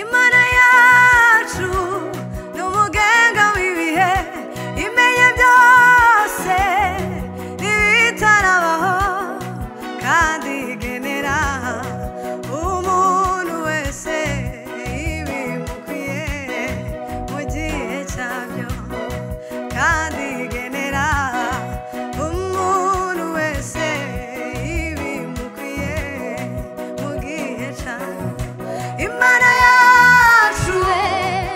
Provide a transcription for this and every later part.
Imana yacu n'umugenga w'ibihe imenya byose ibitarabaho kandi igenera umuntu wese ibimukwiye mu gihe cyabyo kandi igenera umuntu wese ibimukwiye mu gihe cyabyo. Imana yacu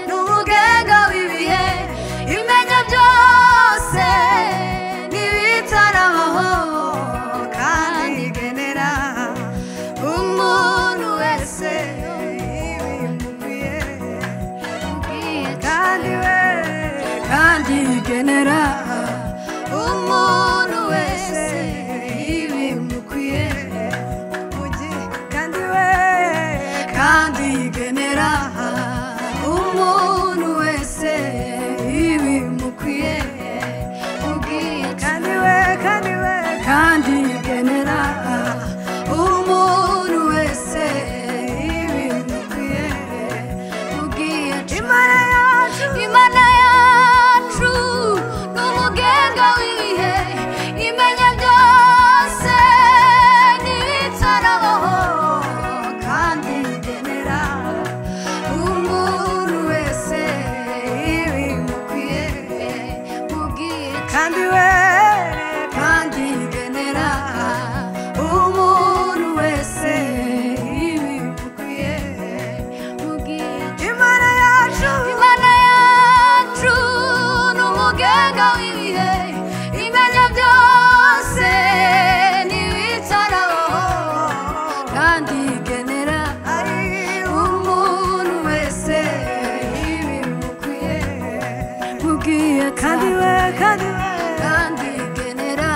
n'umugenga w'ibihe imenya byose n'ibitarabaho kandi igenera umuntu wese ibimukwiye kandi igenera umuntu wese ibimukwiye mu gihe kandi igenera umuntu wese ibimukwiye mu gihe kandi igenera umuntu wese ibimukwiye mu gihe. Imana yacu n'umugenga w'ibihe imenya byose n'ibitarabaho kandi igenera umuntu wese ibimukwiye mu gihe kandi igenera umuntu wese ibimukwiye mu gihe. Imana yacu n'umugenga w'ibihe imenya byose n'ibitarabaho kandi igenera umuntu wese ibimukwiye mu gihe kandi igenera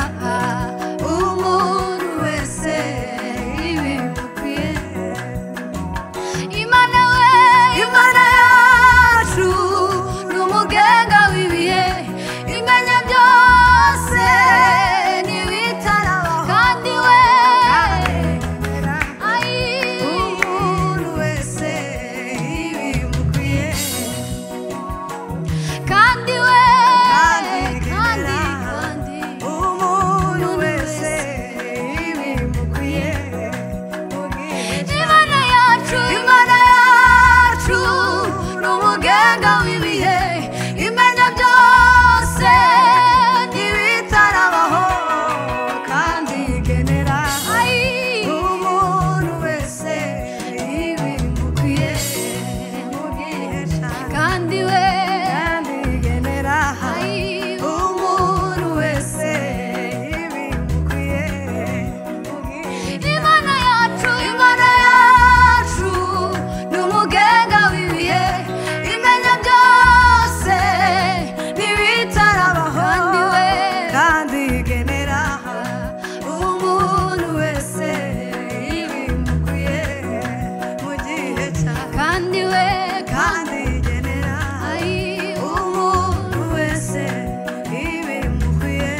umuntu wese ibimukwiye. Imana yacu n'umugenga w'ibihe imenya byose n'ibitarabaho kandi umuntu wese ibimukwiye kandi umuntu wese ibimukwiye. Imana yacu n'umugenga w'ibihe imenya byose n'ibitarabaho kandi igenera umuntu wese ibimukwiye mu gihe kandi igenera umuntu wese ibimukwiye mu gihe. Imana yacu n'umugenga w'ibihe imenya byose n'ibitarabaho kandi igenera umuntu wese ibimukwiye mu gihe kandi igenera umuntu wese ibimukwiye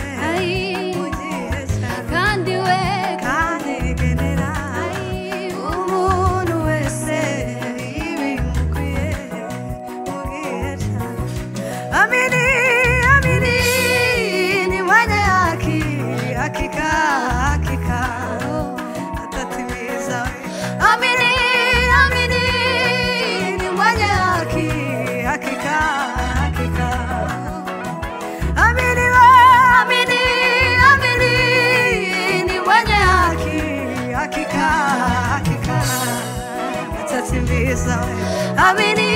mu gihe kandi igenera umuntu wese ibimukwiye mu gihe. Amini ni mwenye haki hakika atatimiza. Amini ni mwenye haki hakika. Amini ni mwenye haki hakika atatimiza. Amini